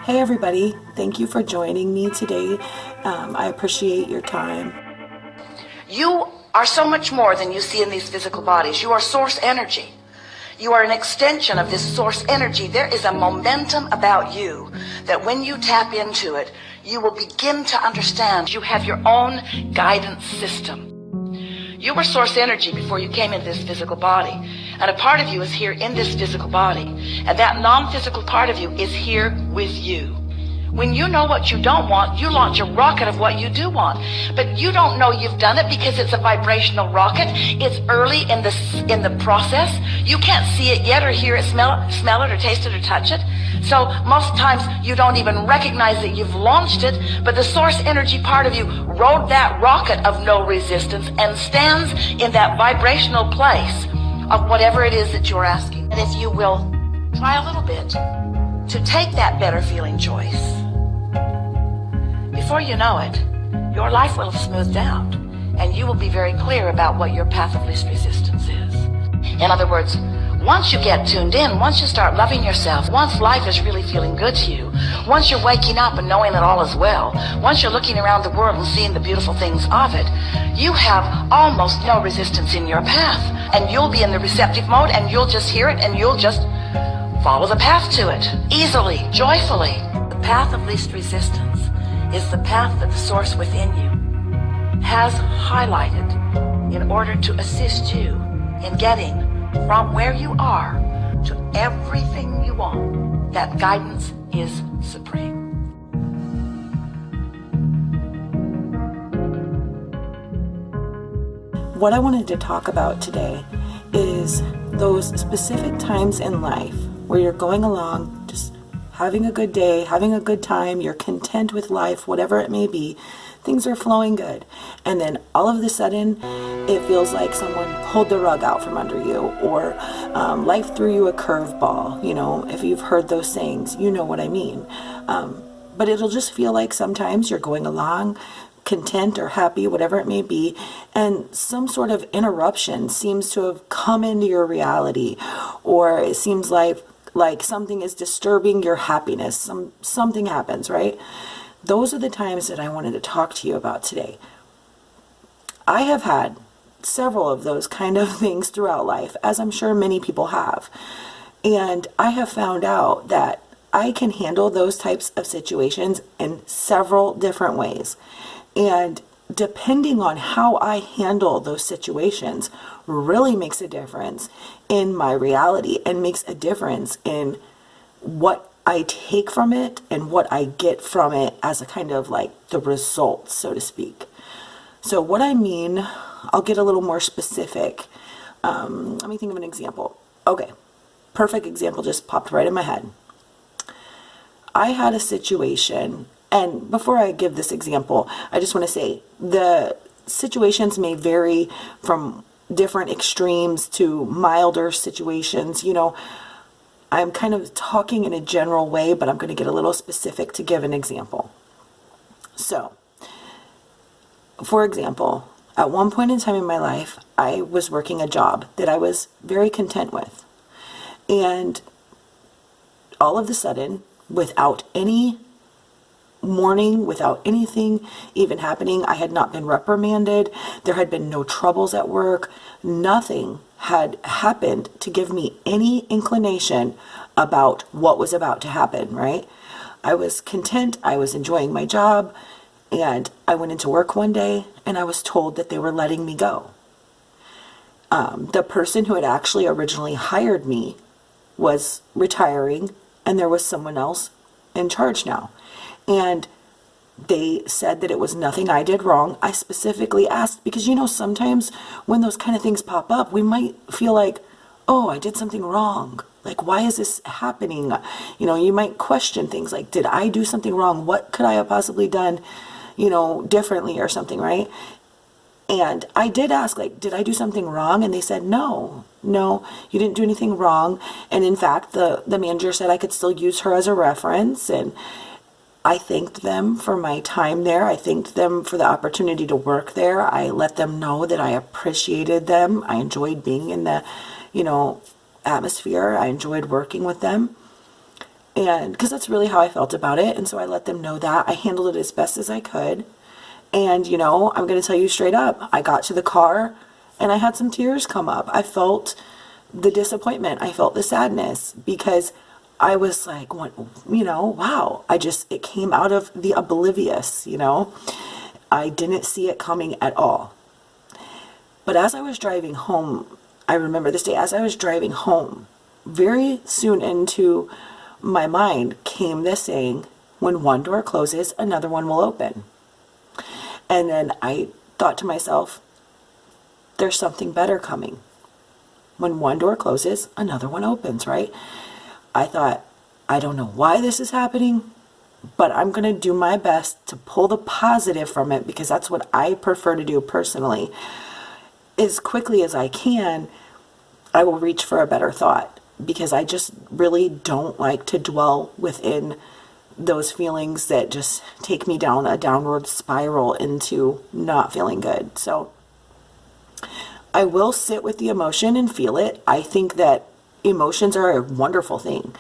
Hey everybody, thank you for joining me today. I appreciate your time. You are so much more than you see in these physical bodies. You are source energy. You are an extension of this source energy. There is a momentum about you that when you tap into it, you will begin to understand you have your own guidance system. You were source energy before you came into this physical body. And a part of you is here in this physical body. And that non-physical part of you is here with you. When you know what you don't want, you launch a rocket of what you do want. But you don't know you've done it because it's a vibrational rocket. It's early in the process. You can't see it yet or hear it, smell it or taste it or touch it. So most times you don't even recognize that you've launched it, but the source energy part of you rode that rocket of no resistance and stands in that vibrational place of whatever it is that you're asking. And if you will try a little bit to take that better feeling choice, before you know it, your life will have smoothed out and you will be very clear about what your path of least resistance is. In other words, once you get tuned in, once you start loving yourself, once life is really feeling good to you, once you're waking up and knowing that all is well, once you're looking around the world and seeing the beautiful things of it, you have almost no resistance in your path. And you'll be in the receptive mode and you'll just hear it and you'll just follow the path to it, easily, joyfully. The path of least resistance is the path that the source within you has highlighted in order to assist you in getting from where you are to everything you want. That guidance is supreme. What I wanted to talk about today is those specific times in life where you're going along, just having a good day, having a good time, you're content with life, whatever it may be, things are flowing good. And then all of a sudden, it feels like someone pulled the rug out from under you, or life threw you a curveball. You know, if you've heard those sayings, you know what I mean. But it'll just feel like sometimes you're going along, content or happy, whatever it may be, and some sort of interruption seems to have come into your reality, or it seems like something is disturbing your happiness. Something happens, right? Those are the times that I wanted to talk to you about today. I have had several of those kind of things throughout life, as I'm sure many people have. And I have found out that I can handle those types of situations in several different ways. And depending on how I handle those situations really makes a difference in my reality and makes a difference in what I take from it and what I get from it as a kind of like the result, so to speak. So what I mean, I'll get a little more specific. Let me think of an example. Okay, perfect example just popped right in my head. I had a situation, and before I give this example, I just want to say the situations may vary from different extremes to milder situations. You know, I'm kind of talking in a general way, but I'm going to get a little specific to give an example. So, for example, at one point in time in my life, I was working a job that I was very content with. And all of a sudden, without any warning, without anything even happening, I had not been reprimanded. There had been no troubles at work. Nothing had happened to give me any inclination about what was about to happen, right? I was content. I was enjoying my job. And I went into work one day and I was told that they were letting me go. The person who had actually originally hired me was retiring, and there was someone else in charge now. And they said that it was nothing I did wrong. I specifically asked because, you know, sometimes when those kind of things pop up, we might feel like, oh, I did something wrong. Like, why is this happening? You know, you might question things like, did I do something wrong? What could I have possibly done, you know, differently or something, right? And I did ask, like, did I do something wrong? And they said, no, you didn't do anything wrong. And in fact, the manager said I could still use her as a reference. And I thanked them for my time there. I thanked them for the opportunity to work there. I let them know that I appreciated them. I enjoyed being in the, you know, atmosphere. I enjoyed working with them. And because that's really how I felt about it. And so I let them know that. I handled it as best as I could. And, I'm going to tell you straight up, I got to the car and I had some tears come up. I felt the disappointment. I felt the sadness because I was like, what, wow. It came out of the oblivious, I didn't see it coming at all. But as I was driving home, I remember this day, as I was driving home, very soon into my mind came this saying, when one door closes, another one will open. And then I thought to myself, there's something better coming. When one door closes, another one opens, right? I thought, I don't know why this is happening, but I'm going to do my best to pull the positive from it, because that's what I prefer to do personally. As quickly as I can, I will reach for a better thought, because I just really don't like to dwell within those feelings that just take me down a downward spiral into not feeling good. So I will sit with the emotion and feel it. I think that emotions are a wonderful thing.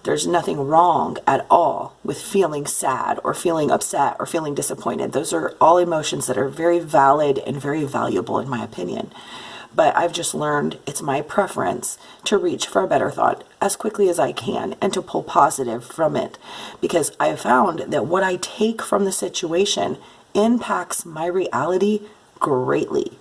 There's nothing wrong at all with feeling sad or feeling upset or feeling disappointed. Those are all emotions that are very valid and very valuable in my opinion. But I've just learned it's my preference to reach for a better thought as quickly as I can and to pull positive from it, because I have found that what I take from the situation impacts my reality greatly.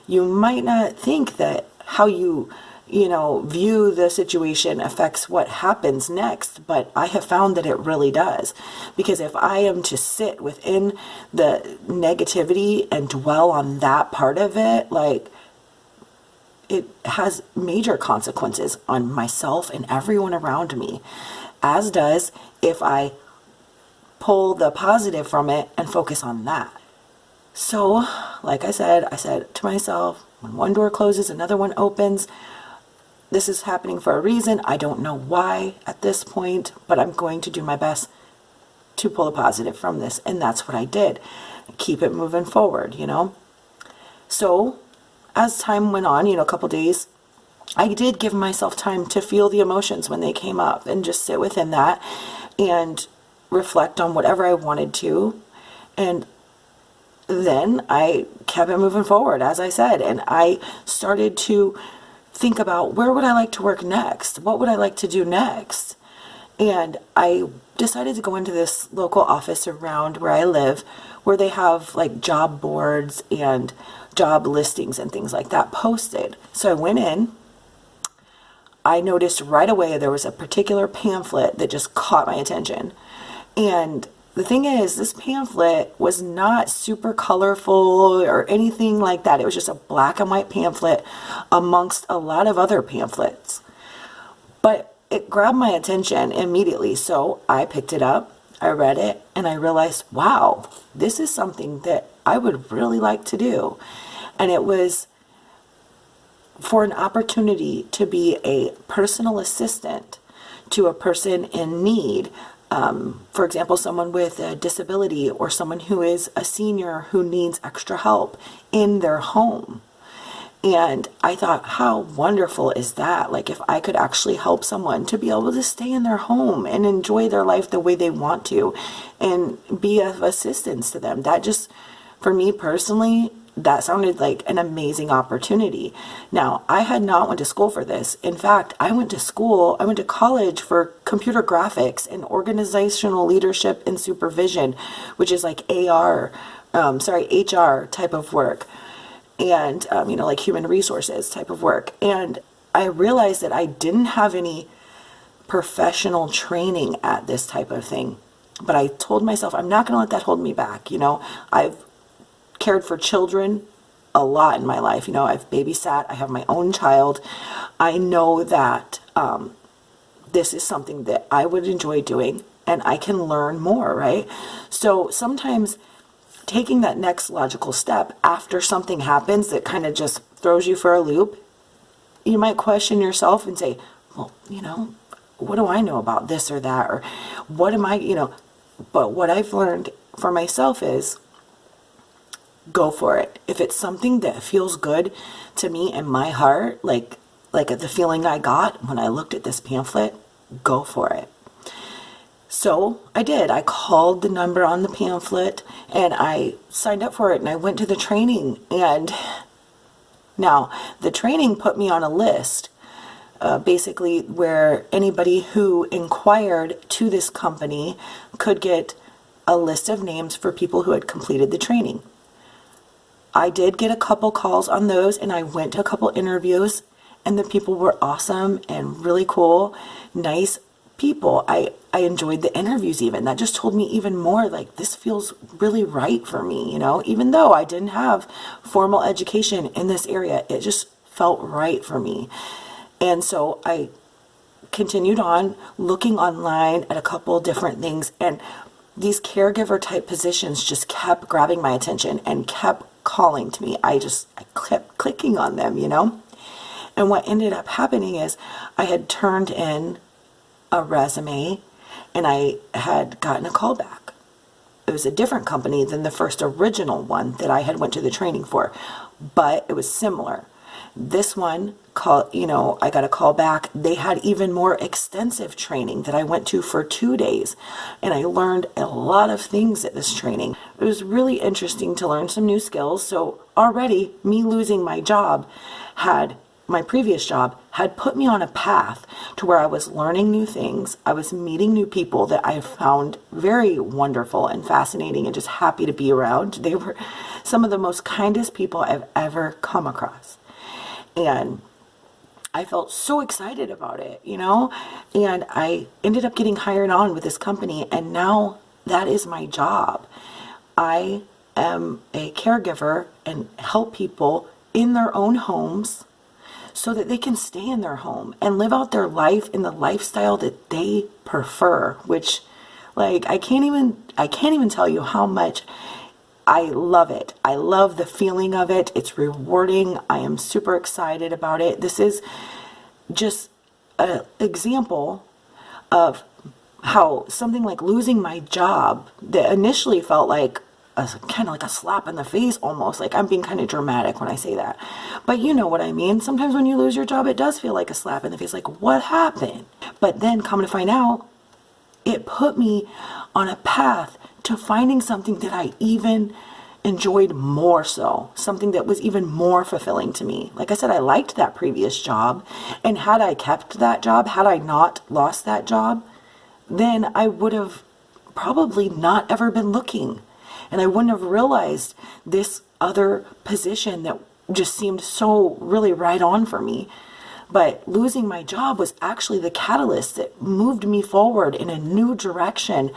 You might not think that how you view the situation affects what happens next, but I have found that it really does. Because if I am to sit within the negativity and dwell on that part of it, it has major consequences on myself and everyone around me, as does if I pull the positive from it and focus on that. So, like I said to myself, when one door closes, another one opens. This is happening for a reason. I don't know why at this point, but I'm going to do my best to pull the positive from this. And that's what I did. Keep it moving forward, So, as time went on, a couple days, I did give myself time to feel the emotions when they came up and just sit within that and reflect on whatever I wanted to. And then I kept it moving forward, as I said, and I started to think about, where would I like to work next? What would I like to do next? And I decided to go into this local office around where I live, where they have job boards and job listings and things like that posted. So I went in. I noticed right away there was a particular pamphlet that just caught my attention. And the thing is, this pamphlet was not super colorful or anything like that. It was just a black and white pamphlet amongst a lot of other pamphlets. But it grabbed my attention immediately. So I picked it up, I read it, and I realized, wow, this is something that I would really like to do. And it was for an opportunity to be a personal assistant to a person in need. For example, someone with a disability or someone who is a senior who needs extra help in their home. And I thought, how wonderful is that? If I could actually help someone to be able to stay in their home and enjoy their life the way they want to and be of assistance to them. That just, for me personally, that sounded like an amazing opportunity. Now, I had not went to school for this. In fact, I went to college for computer graphics and organizational leadership and supervision, which is HR type of work. And, human resources type of work. And I realized that I didn't have any professional training at this type of thing. But I told myself, I'm not going to let that hold me back. I've cared for children a lot in my life. I've babysat. I have my own child. I know that this is something that I would enjoy doing, and I can learn more, right? So sometimes taking that next logical step after something happens that kind of just throws you for a loop, you might question yourself and say, well, what do I know about this or that? Or what am I, but what I've learned for myself is, go for it. If it's something that feels good to me in my heart, like the feeling I got when I looked at this pamphlet, go for it. So I did. I called the number on the pamphlet and I signed up for it and I went to the training. And now the training put me on a list, basically where anybody who inquired to this company could get a list of names for people who had completed the training. I did get a couple calls on those and I went to a couple interviews and the people were awesome and really cool, nice people. I enjoyed the interviews even. That just told me even more like this feels really right for me, even though I didn't have formal education in this area, it just felt right for me. And so I continued on looking online at a couple different things, and these caregiver type positions just kept grabbing my attention and kept calling to me. I kept clicking on them, And what ended up happening is I had turned in a resume and I had gotten a call back. It was a different company than the first original one that I had went to the training for, but it was similar. This one I got a call back. They had even more extensive training that I went to for 2 days, and I learned a lot of things at this training. It was really interesting to learn some new skills. So already me losing my previous job had put me on a path to where I was learning new things. I was meeting new people that I found very wonderful and fascinating and just happy to be around. They were some of the most kindest people I've ever come across. And I felt so excited about it, and I ended up getting hired on with this company, and now that is my job. I am a caregiver and help people in their own homes so that they can stay in their home and live out their life in the lifestyle that they prefer, which I can't even tell you how much I love it. I love the feeling of it. It's rewarding. I am super excited about it. This is just an example of how something like losing my job that initially felt like kind of like a slap in the face almost. Like I'm being kind of dramatic when I say that. But you know what I mean. Sometimes when you lose your job, it does feel like a slap in the face. Like, what happened? But then come to find out, it put me on a path to finding something that I even enjoyed more so, something that was even more fulfilling to me. Like I said, I liked that previous job, and had I kept that job, had I not lost that job, then I would have probably not ever been looking, and I wouldn't have realized this other position that just seemed so really right on for me. But losing my job was actually the catalyst that moved me forward in a new direction.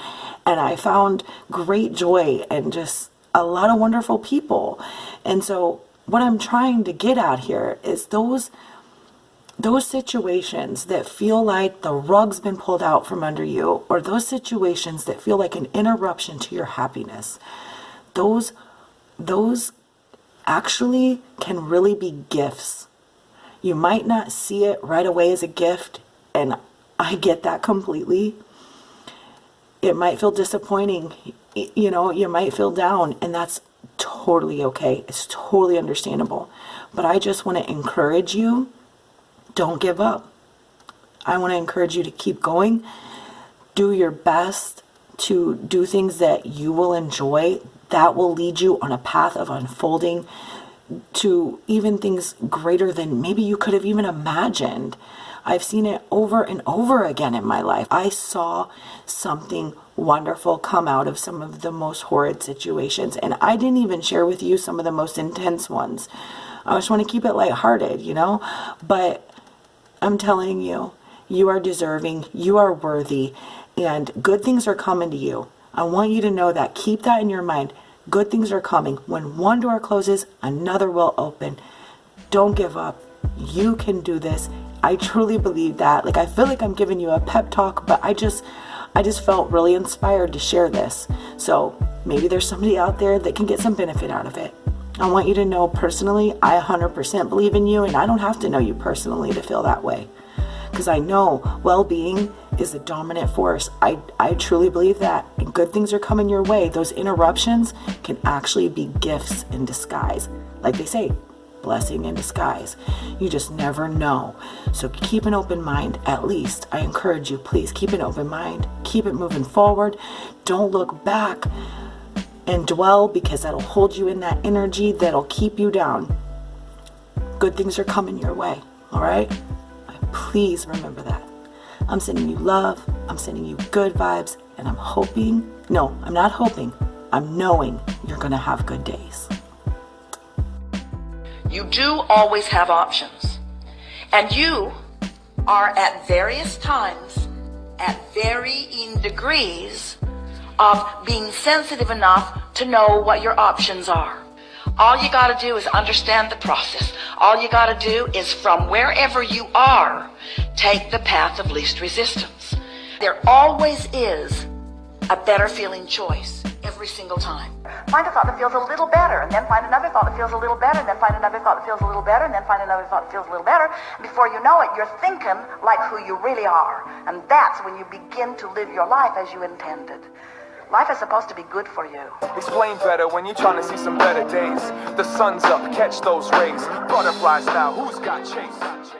And I found great joy and just a lot of wonderful people. And so what I'm trying to get at here is those situations that feel like the rug's been pulled out from under you, or those situations that feel like an interruption to your happiness, those actually can really be gifts. You might not see it right away as a gift, and I get that completely. It might feel disappointing, you might feel down, and that's totally okay. It's totally understandable. But I just want to encourage you, don't give up. I want to encourage you to keep going. Do your best to do things that you will enjoy. That will lead you on a path of unfolding to even things greater than maybe you could have even imagined. I've seen it over and over again in my life. I saw something wonderful come out of some of the most horrid situations, and I didn't even share with you some of the most intense ones. I just want to keep it lighthearted, but I'm telling you, you are deserving, you are worthy, and good things are coming to you. I want you to know that. Keep that in your mind. Good things are coming. When one door closes, another will open. Don't give up. You can do this. I truly believe that. I feel like I'm giving you a pep talk, but I just felt really inspired to share this. So maybe there's somebody out there that can get some benefit out of it. I want you to know personally, I 100% believe in you, and I don't have to know you personally to feel that way. Because I know well-being is the dominant force. I truly believe that. And good things are coming your way. Those interruptions can actually be gifts in disguise. Like they say, blessing in disguise. You just never know. So keep an open mind. At least I encourage you, please keep an open mind. Keep it moving forward. Don't look back and dwell, because that'll hold you in that energy that'll keep you down. Good things are coming your way. All right? Please remember that. I'm sending you love. I'm sending you good vibes. And I'm not hoping. I'm knowing you're going to have good days. You do always have options. And you are at various times, at varying degrees of being sensitive enough to know what your options are. All you got to do is understand the process. All you got to do is, from wherever you are, take the path of least resistance. There always is a better feeling choice every single time. Find a thought that feels a little better, and then find another thought that feels a little better, and then find another thought that feels a little better, and then find another thought that feels a little better. And before you know it, you're thinking like who you really are. And that's when you begin to live your life as you intended. Life is supposed to be good for you. Explain better when you're trying to see some better days. The sun's up, catch those rays. Butterflies now, who's got chase?